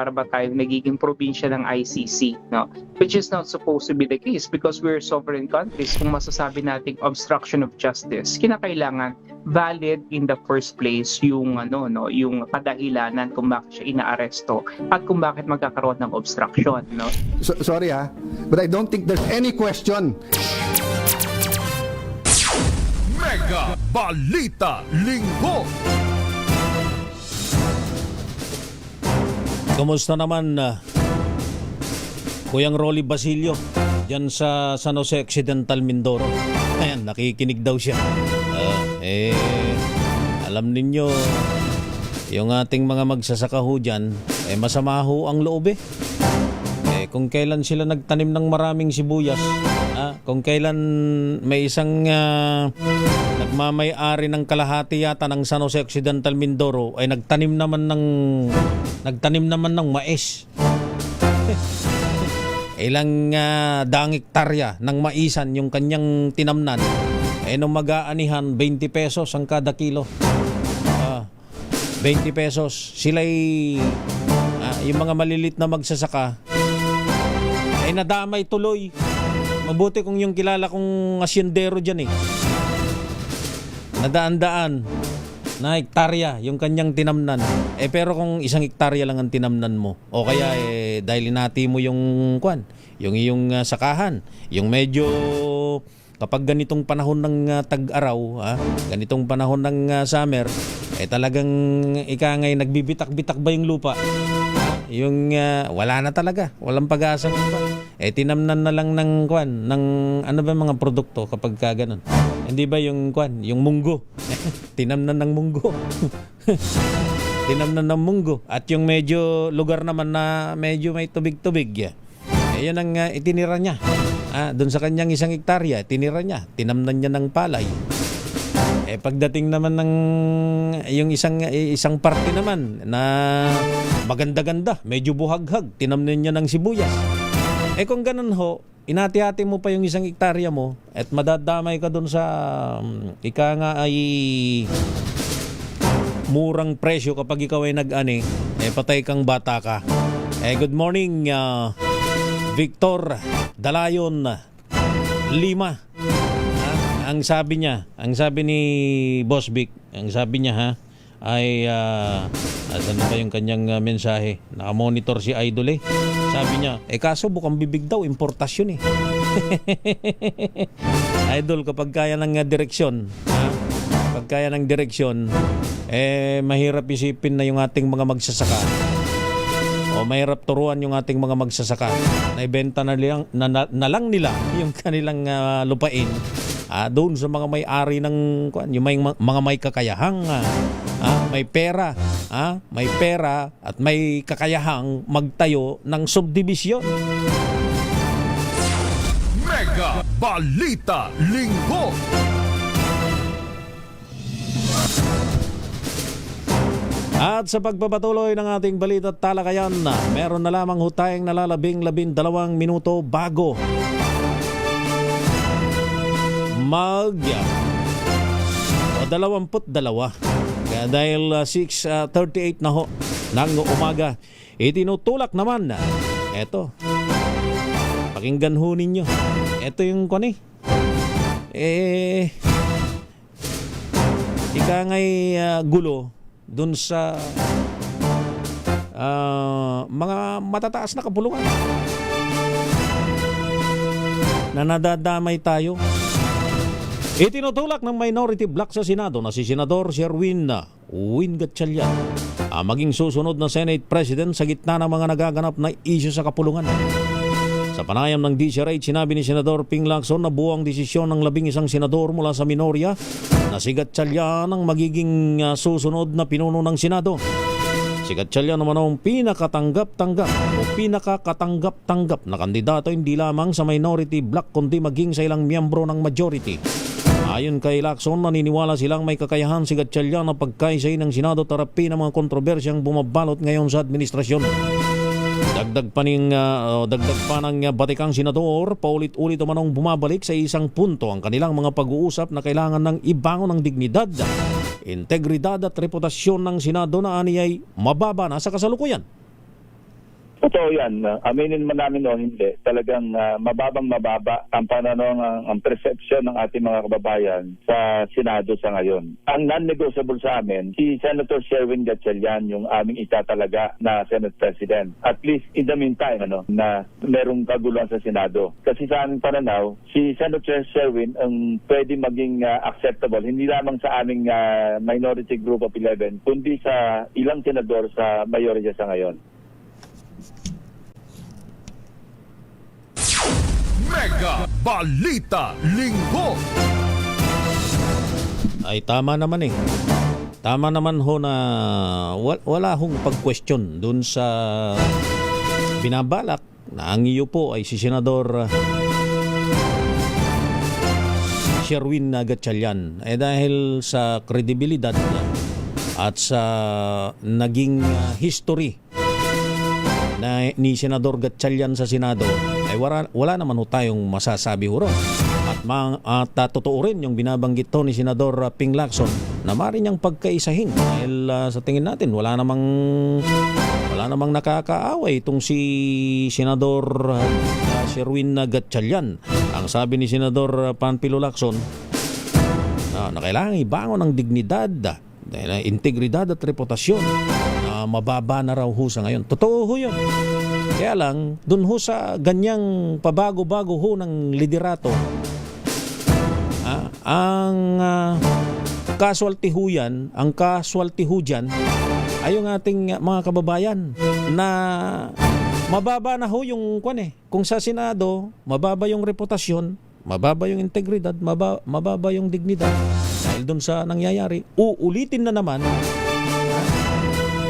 para ba tayo nagiging probinsya ng ICC, no? Which is not supposed to be the case because we're sovereign countries. Kung masasabi nating obstruction of justice, kinakailangan valid in the first place yung yung kadahilanan kung bakit siya inaaresto at kung bakit magkakaroon ng obstruction, no? Sorry but I don't think there's any question. Mega Balita Linggo. Kumusta naman Kuyang Rolly Basilio dyan sa San Jose Occidental, Mindoro? Ayan, nakikinig daw siya. Alam ninyo, yung ating mga magsasaka ho dyan, masama ho ang loob kung kailan sila nagtanim ng maraming sibuyas, kung kailan may isang nagmamay-ari ng kalahati yata ng San Jose Occidental, Mindoro ay nagtanim naman ng mais. Ilang daang hektarya ng maisan yung kanyang tinamnan, nung mag-aanihan 20 pesos ang kada kilo. 20 pesos sila'y yung mga malilit na magsasaka ay nadamay tuloy. Mabuti kung yung kilala kong asyendero dyan nadaan-daan na hektarya yung kanyang tinamnan. Pero kung isang hektarya lang ang tinamnan mo, o kaya dahil inati mo yung yung iyong sakahan, yung medyo kapag ganitong panahon ng tag-araw, ganitong panahon ng summer, talagang ikangay nagbibitak-bitak ba yung lupa? Yung wala na talaga, walang pag-asa pa. Tinamnan na lang ng ng ano ba mga produkto kapag gano'n. Hindi ba yung yung munggo? Tinamnan ng munggo. Tinamnan ng munggo. At yung medyo lugar naman na medyo may tubig-tubig. Yun ang itinira niya. Doon sa kanyang isang hektarya, tinira niya. Tinamnan niya ng palay. Pagdating naman ng yung isang parte naman na maganda-ganda, medyo buhaghag, tinamnan niya ng sibuyas. Kung ganun ho, inati-hati mo pa yung isang hektarya mo at madadamay ka doon sa ika nga ay murang presyo kapag ikaw ay nag-ani, patay kang bata ka. Good morning, Victor Dalayon Lima. Ang sabi ni Boss Vic, ang sabi niya ay ano ba yung kanyang mensahe? Nakamonitor si Idol Sabi niya, kaso bukang bibig daw, importasyon Idol, kapag kaya ng direksyon, mahirap isipin na yung ating mga magsasaka o mahirap turuan yung ating mga magsasaka na ibenta na lang nila yung kanilang lupain doon sa mga may-ari ng yung mga may kakayahang may pera at may kakayahang magtayo ng subdivision. Mega Balita Linggo. At sa pagpapatuloy ng ating balita at talakayan, meron na lamang tayong nalalabing 12 minuto bago o 22. Kaya dahil 6:38 na ho ng umaga, itinutulak naman eto, pakinggan ho ninyo, eto yung ika ngay gulo dun sa mga matataas na kapulungan na nadadamay tayo. Itinutulak ng minority bloc sa Senado na si Senador Sherwin Gatchalian maging susunod na Senate President sa gitna ng mga nagaganap na issue sa kapulungan. Sa panayam ng DCRH, sinabi ni Senador Ping Lacson na buwang desisyon ng 11 senador mula sa minorya na si Gatchalian ang magiging susunod na pinuno ng Senado. Si Gatchalian naman ang pinakakatanggap-tanggap na kandidato hindi lamang sa minority bloc kundi maging sa ilang miyembro ng majority. Ayon kay Lacson, naniniwala silang may kakayahan si Gatchalian na pagkaisay ng Senado tarapi ng mga kontrobersyang bumabalot ngayon sa administrasyon. Dagdag pa ng batikang senador, paulit-ulit umanong bumabalik sa isang punto ang kanilang mga pag-uusap na kailangan ng ibangon ng dignidad, integridad at reputasyon ng Senado na aniyay mababa na sa kasalukuyan. Totoo yan. Aminin man namin o hindi, talagang mababang-mababa ang ang perception ng ating mga kababayan sa Senado sa ngayon. Ang non-negotiable sa amin, si Senator Sherwin Gatchalian yung aming itatalaga na Senate President. At least in the meantime, na merong kaguluhan sa Senado. Kasi sa aming pananaw, si Senator Sherwin ang pwede maging acceptable, hindi lamang sa aming minority group of 11, kundi sa ilang senador sa mayorya sa ngayon. Mega Balita Linggo. Ay tama naman eh. Tama naman ho na wala hong pag-question dun sa binabalak na ang iyo po ay si Senador Sherwin Gatchalian. Dahil sa kredibilidad at sa naging history na ni Senador Gatchalian sa Senado, ay wala naman ho tayong masasabi ho ron. At totoo rin yung binabanggit to ni Senador Ping Lacson na maaari niyang pagkaisahin dahil sa tingin natin wala namang nakakaaway itong si Senador Sherwin Gatchalian. Ang sabi ni Senador Panfilo Lacson na kailangan ibangon ang dignidad, integridad at reputasyon na mababa na raw ho sa ngayon. Totoo ho yun. Kaya lang, dun ho sa ganyang pabago-bago ho ng liderato, ang casualty ho dyan ay yung ating mga kababayan na mababa na ho yung kung sa Senado, mababa yung reputasyon, mababa yung integridad, mababa yung dignidad dahil dun sa nangyayari. Uulitin na naman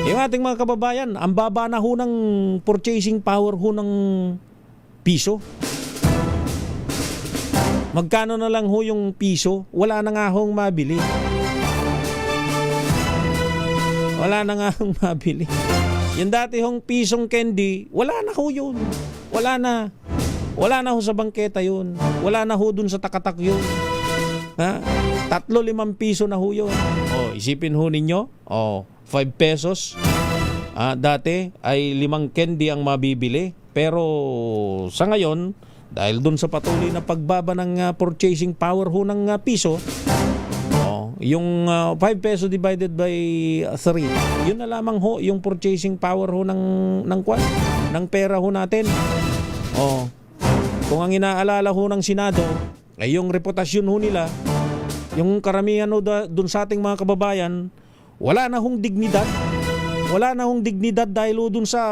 yung ating mga kababayan, ang baba na ho ng purchasing power ho ng piso. Magkano na lang ho yung piso? Wala na nga hong mabili. Wala na nga hong mabili. Yung dati hong pisong candy, wala na ho yun. Wala na. Wala na ho sa bangketa yun. Wala na ho dun sa takatak yun. 3-5 piso na ho yun. Isipin ho ninyo, 5 pesos. Dati ay 5 candy ang mabibili. Pero sa ngayon, dahil dun sa patuloy na pagbaba ng purchasing power ho ng piso, yung 5 peso divided by 3, yun na lamang ho yung purchasing power ho ng pera ho natin. Kung ang inaalala ho ng Senado ay yung reputasyon ho nila, yung karamihan ho dun sa ating mga kababayan, wala na hong dignidad. Wala na hong dignidad dahil ho dun sa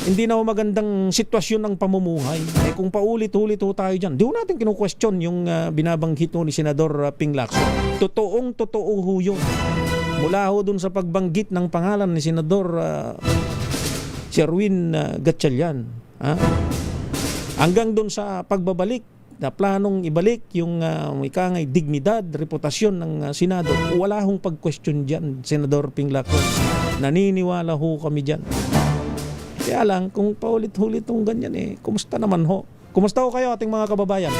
hindi na ho magandang sitwasyon ng pamumuhay. Kung paulit-ulit ho tayo dyan, di ho natin kinu-question yung binabanggit ho ni Senador Ping Lacson. Totoo ho yun. Mula ho dun sa pagbanggit ng pangalan ni Senador Sherwin Gatchalian. Hanggang dun sa pagbabalik na planong ibalik yung ikangay dignidad, reputasyon ng Senado. Wala hong pag-question dyan, Senador Ping Lacson. Naniniwala ho kami dyan. Kaya lang, kung paulit-ulit itong ganyan kumusta naman ho? Kumusta ho kayo ating mga kababayan?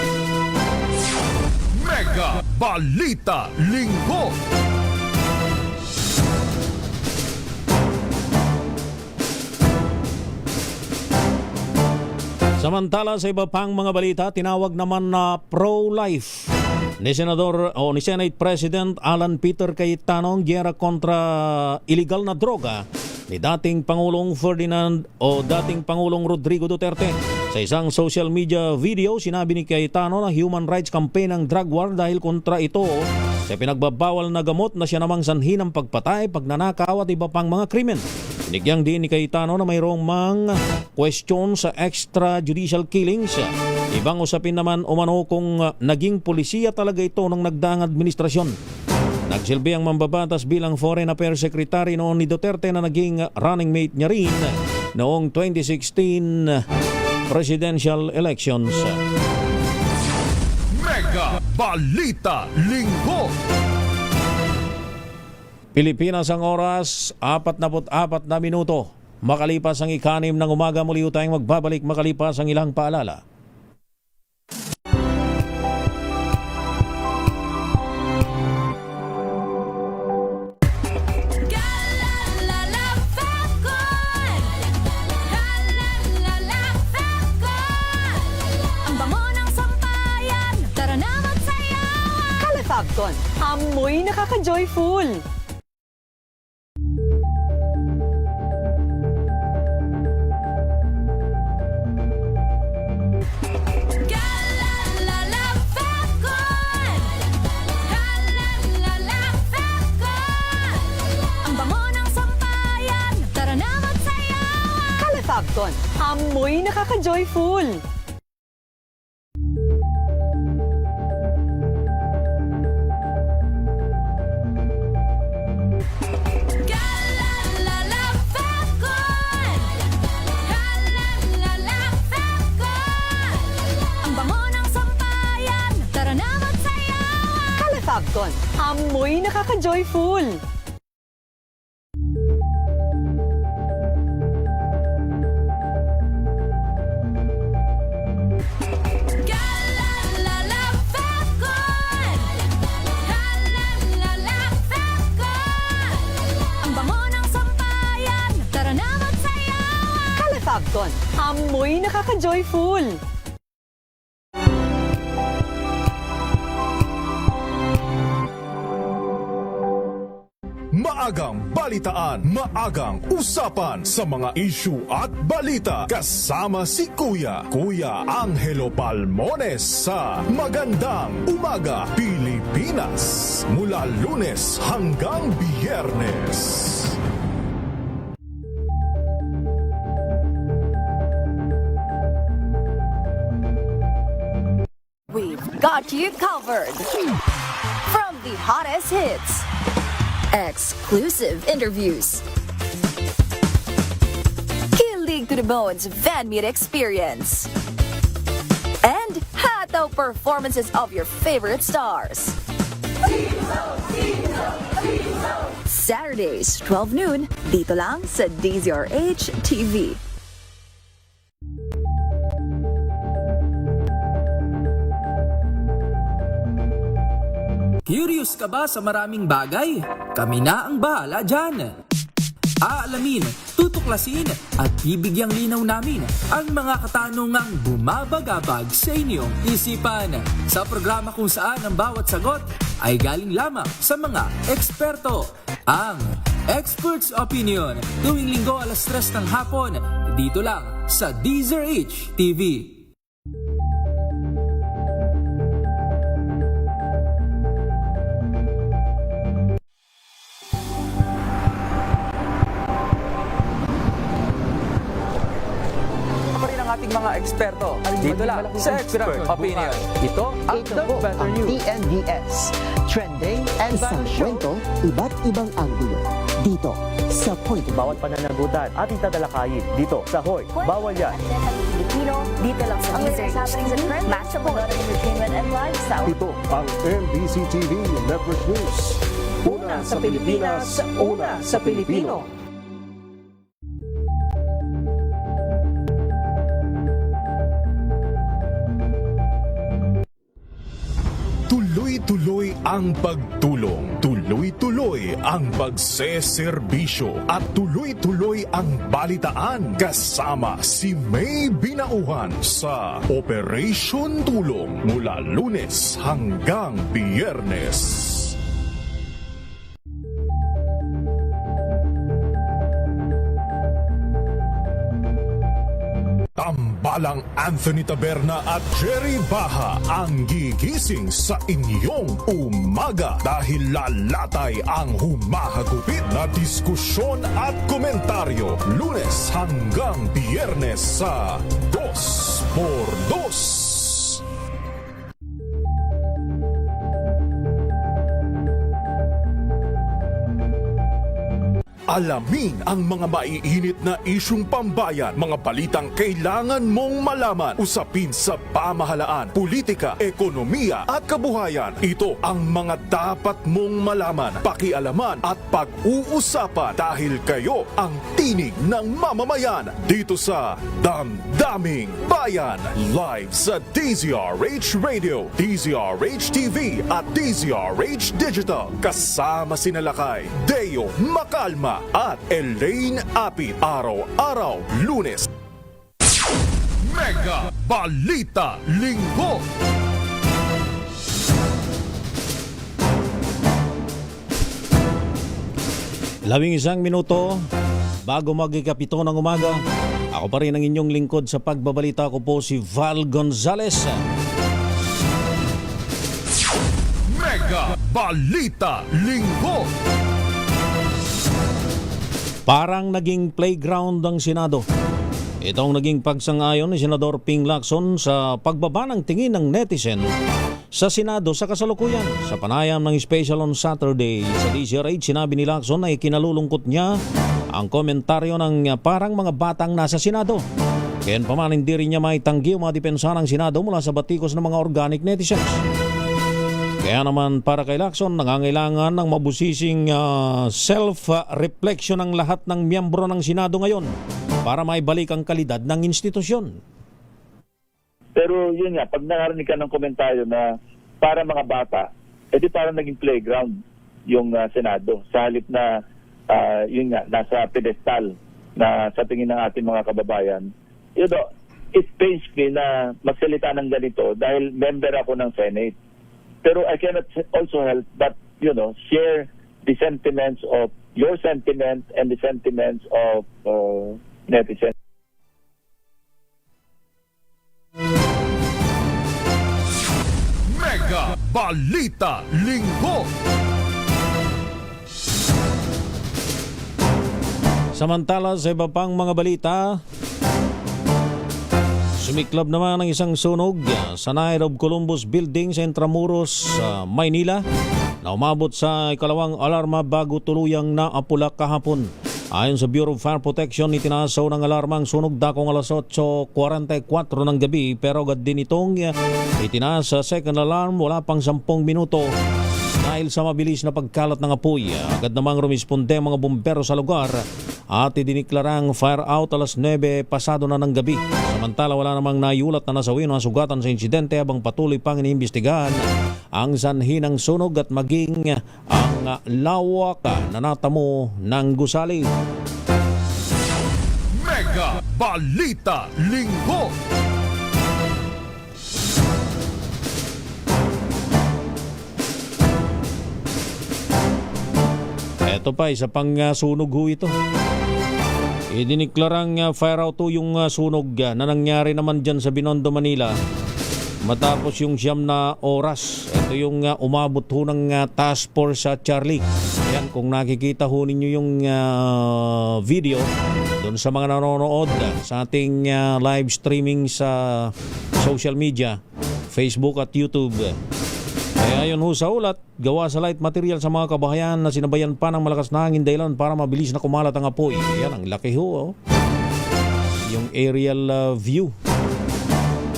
Mega Balita Linggo. Samantala sa iba pang mga balita, tinawag naman na pro-life ni Senate President Alan Peter Cayetano ang giyera kontra illegal na droga ni dating Pangulong dating Pangulong Rodrigo Duterte. Sa isang social media video, sinabi ni Cayetano na human rights campaign ang drug war dahil kontra ito sa pinagbabawal na gamot na siya namang sanhi ng pagpatay, pagnanakaw at iba pang mga krimen. Binigyang din ni Cayetano na mayroong mga question sa extrajudicial killings. Ibang usapin naman umano kung naging polisiya talaga ito ng nagdaang administrasyon. Nagsilbi ang mambabatas bilang Foreign Affairs Secretary noon ni Duterte na naging running mate niya rin noong 2016 presidential elections. Mega Balita Linggo. Pilipinas ang oras, 44 na minuto. Makalipas ang 6 ng umaga, muli tayong magbabalik makalipas ang ilang paalala. Falcon, amoy nakaka-joyful. Galalala Falcon! Galalala Falcon! Ang bango ng sampayan, tara na magsayawan! Calefabcon, amoy nakaka-joyful. Galalala Falcon! Galalala Falcon! Ang bango ng sampayan, tara na magsayawan! Calefabcon, amoy nakaka-joyful. Galalala Falcon! Galalala Falcon! Ang bango ng sampayan, tara na magsayawan! Calefabcon, amoy nakaka-joyful. Maagang balitaan, maagang usapan sa mga issue at balita. Kasama si Kuya Angelo Palmones sa Magandang Umaga Pilipinas. Mula Lunes hanggang Biyernes. We've got you covered. From the hottest hits, exclusive interviews, kilig to the bones fan meet experience, and hataw performances of your favorite stars. Saturdays, 12 noon, dito lang sa DZRH TV. Curious ka ba sa maraming bagay? Kami na ang bahala dyan. Aalamin, tutuklasin at bibigyang linaw namin ang mga katanungang bumabagabag sa inyong isipan. Sa programa kung saan ang bawat sagot ay galing lamang sa mga eksperto. Ang Expert's Opinion, tuwing linggo 3:00 ng hapon, dito lang sa DZRH TV. Ating mga eksperto dito lang sa Expert Opinion. Ito ang The Better News. TNVS, trending and isang kwento, iba't ibang anggulo. Dito sa Point. Bawat pananagutan ating tatalakayin dito sa Hoy. Bawal yan. Filipino, dito lang sa DZRH TV, matchable entertainment and lifestyle. Ito ang MBC TV Network News. Una sa Pilipinas, una sa Pilipino. Tuloy-tuloy ang pagtulong, tuloy-tuloy ang pagseserbisyo at tuloy-tuloy ang balitaan kasama si May Binauhan sa Operation Tulong mula Lunes hanggang Biyernes. Tambalang Anthony Taberna at Jerry Baha ang gigising sa inyong umaga dahil lalatay ang humahagupit na diskusyon at komentaryo Lunes hanggang Biyernes sa 2x2. Alamin ang mga maiinit na isyung pambayan, mga balitang kailangan mong malaman, usapin sa pamahalaan, politika, ekonomiya at kabuhayan. Ito ang mga dapat mong malaman, pakialaman at pag-uusapan dahil kayo ang tinig ng mamamayan dito sa Damdaming Bayan. Live sa DZRH Radio, DZRH TV at DZRH Digital. Kasama sinalakay Deo Macalma at Elaine Apit. Araw-araw Lunes. Mega Balita Linggo. 11 minuto bago mag-ikapito ng umaga. Ako pa rin ang inyong lingkod sa pagbabalita ko po si Val Gonzales. Mega Balita Linggo. Parang naging playground ang Senado. Ito ang naging pagsang-ayon ni Senador Ping Lacson sa pagbaba ng tingin ng netizen sa Senado sa kasalukuyan. Sa panayam ng Special on Saturday sa DZRH, sinabi ni Lacson na ikinalulungkot niya ang komentaryo ng parang mga batang nasa Senado. Kaya pa man hindi rin niya maitanggi o madepensa ng Senado mula sa batikos ng mga organic netizens. Kaya naman para kay Lacson, nangangailangan ng mabusising self-reflection ng lahat ng miyembro ng Senado ngayon para maibalik ang kalidad ng institusyon. Pero yun nga, pag nakarinig ka ng komentaryo na para mga bata, edi parang naging playground yung Senado. Sa halip na yun nga, nasa pedestal na sa tingin ng ating mga kababayan. You know, it pains me na magsalita ng ganito dahil member ako ng Senate. Pero I cannot also help but, you know, share the sentiments of your sentiments and the sentiments of netizens. Mega Balita Linggo. Samantala sa iba pang mga balita, sumiklab naman ang isang sunog sa Knight of Columbus Building sa Intramuros, Maynila na umabot sa ikalawang alarma bago tuluyang naapula kahapon. Ayon sa Bureau of Fire Protection, itinasaw ng alarmang sunog dakong alas 8:44 ng gabi pero agad din itong itinaas sa second alarm wala pang 10 minuto. Dahil sa mabilis na pagkalat ng apoy, agad namang rumisponde ang mga bumbero sa lugar at idiniklarang fire out alas 9 pasado na ng gabi. Samantala wala namang naiulat na nasawi o nasugatan sa insidente habang patuloy pang iniimbestigahan ang sanhi ng sunog at maging ang lawak na natamo ng gusali. Mega Balita Linggo. Ito pa, isa pang sunog ho ito. Idiniklarang fire out yung sunog na nangyari naman dyan sa Binondo, Manila. Matapos yung 9 na oras. Ito yung umabot ho ng task force sa Charlie. Ayan, kung nakikita ho ninyo yung video doon sa mga nanonood sa ating live streaming sa social media, Facebook at YouTube. Kaya yun ho sa ulat, gawa sa light material sa mga kabahayan na sinabayan pa ng malakas na hangin dahilan para mabilis na kumalat ang apoy. Yan, ang laki ho. Oh. Yung aerial view.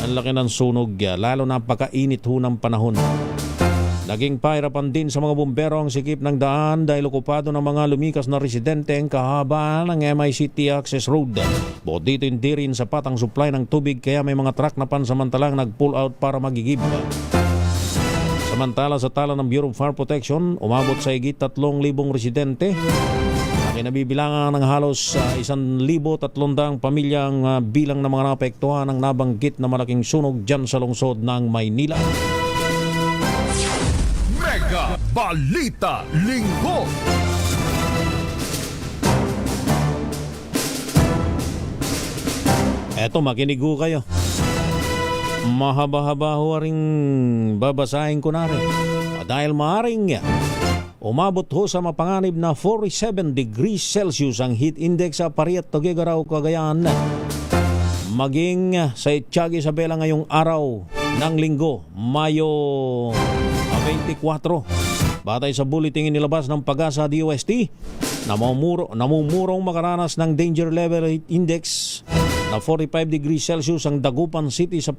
Ang laki ng sunog, lalo napakainit ho ng panahon. Naging pahirapan din sa mga bumbero ang sikip ng daan dahil okupado ng mga lumikas na residente ang kahabaan ng MICT Access Road. Bukod dito hindi rin sapat ang supply ng tubig kaya may mga truck na pansamantalang nag-pull out para magigib. Samantala sa tala ng Bureau of Fire Protection, umabot sa higit 3,000 residente na kinabibilangan ng halos 1,300 pamilyang bilang ng mga naapektuhan ng nabanggit na malaking sunog dyan sa lungsod ng Maynila. Mega Balita Linggo. Eto, makinig ho kayo. Mahaba-haba ho ring babasahin ko na rin. Dahil maaring umabot ho sa mapanganib na 47 degrees Celsius ang heat index sa Pariat, Tuguegarao, Cagayan. Maging sa Etiaga, Isabela ngayong araw ng linggo, Mayo 24. Batay sa bulletin inilabas ng Pag-asa DOST, namumurong makaranas ng danger level heat index na 45 degrees Celsius ang Dagupan City sa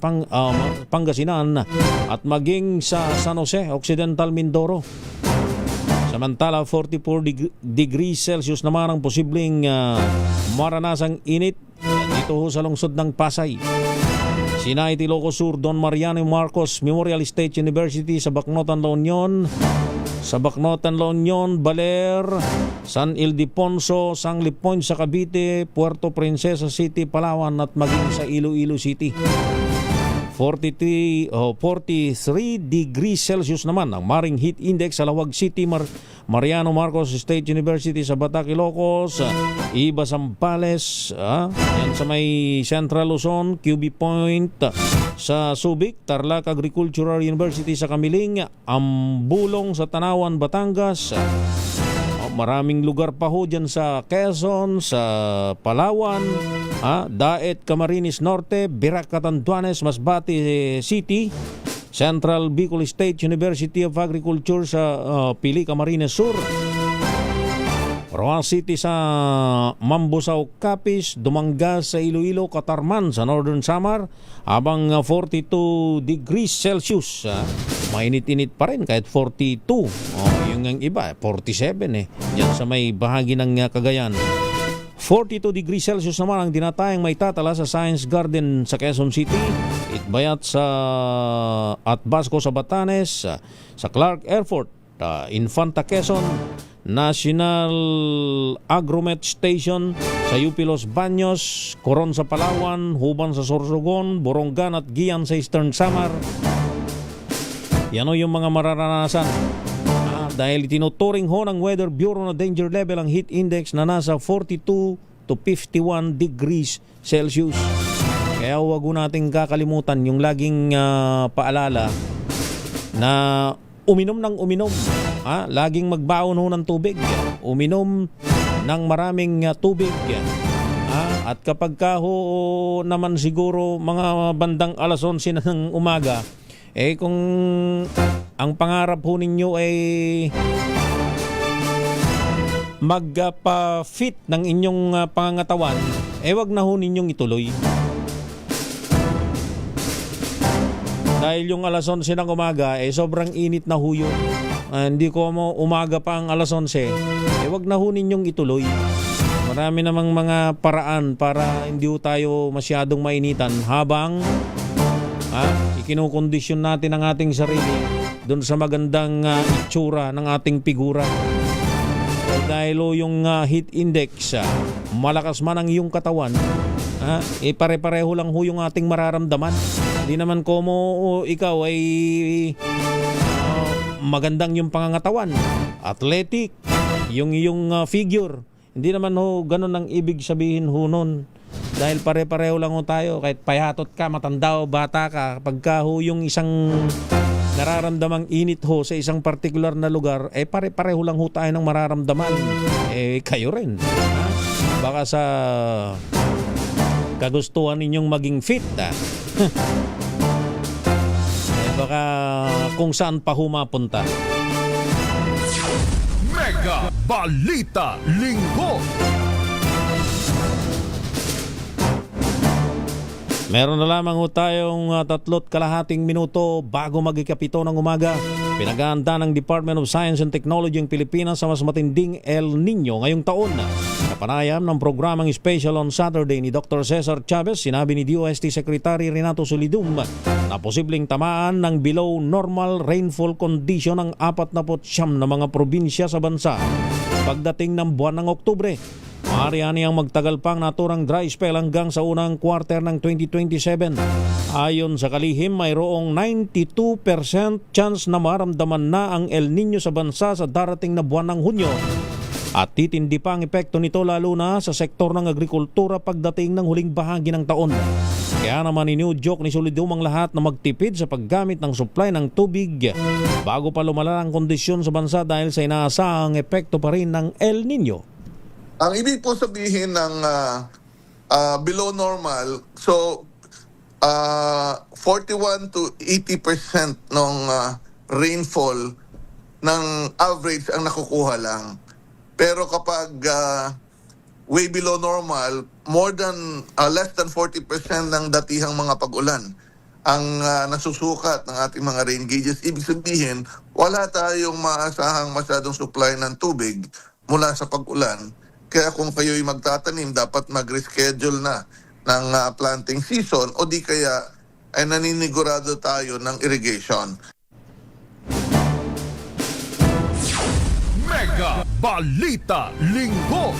Pangasinan at maging sa San Jose, Occidental Mindoro. Samantala 44 degrees Celsius naman ang posibleng maranasang init dito ho sa lungsod ng Pasay. Sinay, Ilocos Sur, Don Mariano Marcos Memorial State University sa Bacnotan, La Union, Baler, San Ildefonso, Sangli Point sa Cavite, Puerto Princesa City, Palawan at maging sa Iloilo City. 43 degrees Celsius naman ang maring heat index sa Lawag City, Mariano Marcos State University sa Batac, Ilocos, Iba, Zambales, yan sa may Central Luzon, QB Point sa Subic, Tarlac Agricultural University sa Kamiling, Ambulong sa Tanawan, Batangas. Maraming lugar pa ho dyan sa Quezon, sa Palawan, Daet, Camarines Norte, Birac, Catanduanes, Masbate City, Central Bicol State University of Agriculture sa Pili, Camarines Sur, Roa City sa Mambusaw, Capiz, Dumangas sa Iloilo, Catarman sa Northern Samar, habang 42 degrees Celsius. Mainit-init pa rin kahit 42. Yung ang iba, 47 Yan sa may bahagi ng Cagayan. 42 degrees Celsius naman ang dinatayang may tatala sa Science Garden sa Quezon City, Itbayat at Basco sa Batanes, sa Clark Airport, Infanta Quezon, National Agromet Station sa UP Los Baños, Coron sa Palawan, Huban sa Sorsogon, Borongan at Gian sa Eastern Samar. Yan o yung mga mararanasan. Dahil tinuturing ho ng Weather Bureau na danger level ang heat index na nasa 42 to 51 degrees Celsius. Kaya huwag nating kakalimutan yung laging paalala na uminom ng uminom. Laging magbaon ho ng tubig. Uminom ng maraming tubig. At kapag ka ho naman siguro mga bandang alas 11 ng umaga, kung ang pangarap ho ninyo ay magpa-fit ng inyong pangangatawan, wag na ho ninyong ituloy. Dahil yung alas 11 ng umaga, sobrang init na ho yun. Hindi ko mo umaga pa ang alas 11, wag na ho ninyong ituloy. Marami namang mga paraan para hindi ho tayo masyadong mainitan habang ikinukondisyon natin ang ating sarili doon sa magandang itsura ng ating figura. Dahil yung heat index, malakas man ang iyong katawan, pare-pareho lang ho yung ating mararamdaman. Hindi naman komo ikaw ay magandang yung pangangatawan, athletic, yung iyong figure. Hindi naman ho ganun ang ibig sabihin ho nun. Dahil pare-pareho lang ho tayo, kahit payatot ka, matanda o bata ka, pagka ho yung isang nararamdamang init ho sa isang particular na lugar, pare-pareho lang ho tayo ng mararamdaman. Kayo rin. Baka sa kagustuhan ninyong maging fit, baka kung saan pa humapunta. Mega Balita Linggo. Meron na lamang ho tayong 3.5 minuto bago mag-ikapito ng umaga. Pinag-aanda ng Department of Science and Technology ng Pilipinas sa mas matinding El Nino ngayong taon. Kapanayam ng programang Special on Saturday ni Dr. Cesar Chavez, sinabi ni DOST Secretary Renato Solidum na posibleng tamaan ng below normal rainfall condition ang 49 na mga probinsya sa bansa pagdating ng buwan ng Oktubre. Maaari ang magtagal pang naturang dry spell hanggang sa unang quarter ng 2027. Ayon sa kalihim, mayroong 92% chance na maramdaman na ang El Nino sa bansa sa darating na buwan ng Hunyo. At titindi pa ang epekto nito lalo na sa sektor ng agrikultura pagdating ng huling bahagi ng taon. Kaya naman iniudyok ni Solidum ang lahat na magtipid sa paggamit ng supply ng tubig bago pa lumala ang kondisyon sa bansa dahil sa inaasahang epekto pa rin ng El Nino. Ang ibig po sabihin ng below normal, so 41 to 80% ng rainfall ng average ang nakukuha lang. Pero kapag way below normal, less than 40% ng datihang mga pag-ulan ang nasusukat ng ating mga rain gauges. Ibig sabihin, wala tayong maasahang masyadong supply ng tubig mula sa pag-ulan. Kaya kung kayo'y magtatanim, dapat mag-reschedule na ng planting season o di kaya ay naninigurado tayo ng irrigation. Mega Balita Linggo.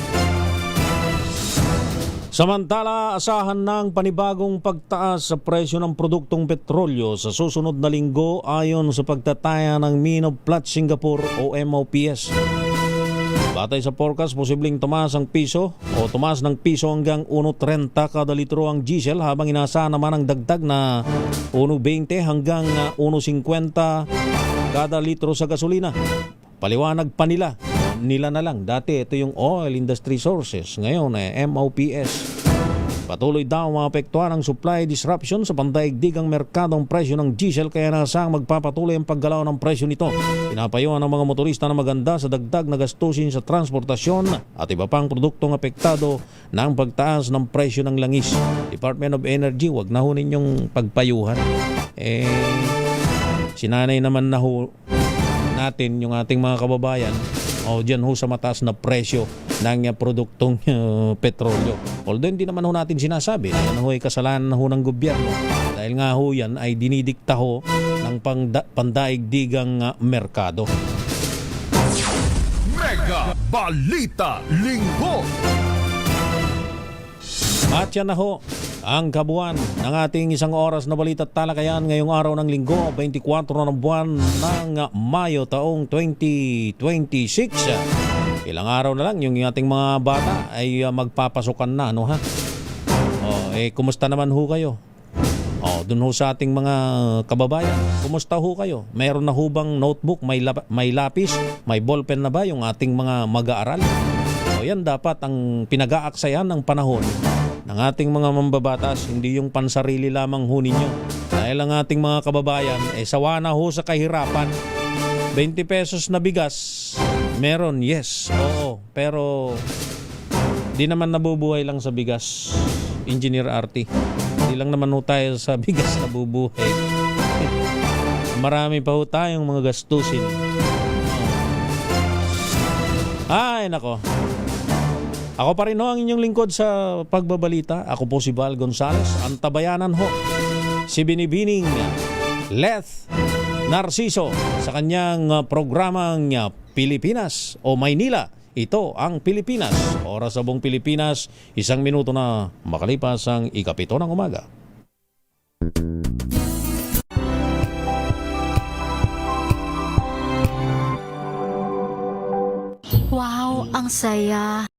Samantala, asahan ng panibagong pagtaas sa presyo ng produktong petrolyo sa susunod na linggo ayon sa pagtataya ng Mine of Platts Singapore o MOPS. Batay sa forecast, posibleng tumaas ng piso hanggang 1.30 kada litro ang diesel habang inaasahan naman ang dagdag na 1.20 hanggang 1.50 kada litro sa gasolina. Paliwanag pa nila na lang. Dati ito yung Oil Industry Sources, ngayon MOPS. Patuloy daw maapektuhan ang supply disruption sa pandaigdigang merkadong presyo ng diesel kaya nasang magpapatuloy ang paggalaw ng presyo nito. Pinapayuhan ng mga motorista na maganda sa dagdag na gastusin sa transportasyon at iba pang produktong apektado ng pagtaas ng presyo ng langis. Department of Energy, wag na ho ninyong pagpayuhan. Sinanay naman na ho natin yung ating mga kababayan dyan ho sa mataas na presyo ng produktong petrolyo. Although hindi naman ho natin sinasabi na yan ho ay kasalanan ho ng gobyerno dahil nga ho yan ay dinidikta ho ng pandaigdigang merkado. Mega Balita Linggo. At yan na ho ang kabuuan ng ating isang oras na balita at talakayan ngayong araw ng linggo, 24 na ng buwan ng Mayo taong 2026. Ilang araw na lang yung ating mga bata ay magpapasokan na, ano ha? Kumusta naman ho kayo? Dun ho sa ating mga kababayan, kumusta ho kayo? Meron na ho bang notebook, may lapis, may ballpen na ba yung ating mga mag-aaral? Yan dapat ang pinag-aaksayan ng panahon ng ating mga mambabatas, hindi yung pansarili lamang ho ninyo. Dahil ang ating mga kababayan, sawa na ho sa kahirapan. 20 pesos na bigas, meron, yes, oo. Pero, di naman nabubuhay lang sa bigas, Engineer Artie. Hindi lang naman ho tayo sa bigas nabubuhay. Marami pa ho tayong mga gastusin. Ay, nako. Ako pa rin ho ang inyong lingkod sa pagbabalita. Ako po si Val Gonzales. Ang tabayanan ho, si Binibining Leth Narciso sa kanyang programang Pilipinas o Maynila. Ito ang Pilipinas. Oras sa buong Pilipinas, 1 minuto na makalipas ang 7 ng umaga. Wow, ang saya.